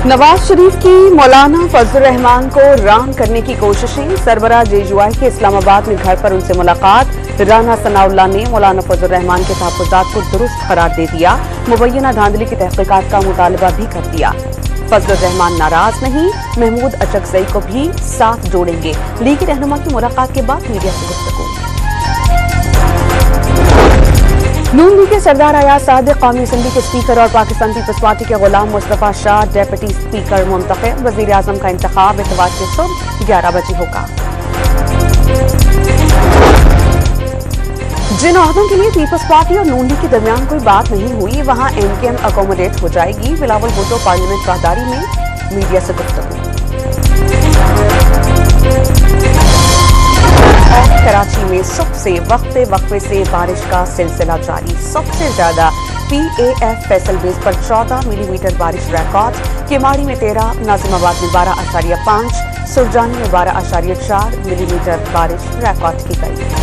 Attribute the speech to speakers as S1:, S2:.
S1: नवाज शरीफ की मौलाना फजलुर रहमान को रान करने की कोशिशें। सरबराह JUI के इस्लामाबाद में घर पर उनसे मुलाकात। राना सनाउल्लाह ने मौलाना फजलुर रहमान के तहफ्फुज़ात को दुरुस्त करार दे दिया। मुबैना धांधली की तहकीकात का मुतालबा भी कर दिया। फजलुर रहमान नाराज नहीं, महमूद अचकज़ई को भी साथ जोड़ेंगे। लीगी रहनुमा की मुलाकात के बाद मीडिया से गुफ्तगू। नून लीग के सरदार अयाज सादिक कौमी असम्बली के स्पीकर और पाकिस्तान पीपल्स पार्टी के गुलाम मुस्तफा शाह डेप्यूटी स्पीकर मुंतखब। वज़ीर आज़म का इंतखाब इतवार की सुबह 11 बजे होगा। जिन अहदों के लिए पीपल्स पार्टी और नून लीग के दरमियान कोई बात नहीं हुई, वहां MKM अकोमोडेट हो जाएगी। बिलावल भुट्टो पार्लियामेंट राहदारी में मीडिया से गुफ्तगू। कराची में सबसे वक्फे से बारिश का सिलसिला जारी। सबसे ज्यादा PAF फैसल बेस पर 14 मिलीमीटर बारिश रिकॉर्ड। केमाड़ी में 13, नाजिमाबाद में 12.5, सुरजानी में 12.4 मिलीमीटर बारिश रिकॉर्ड की गई।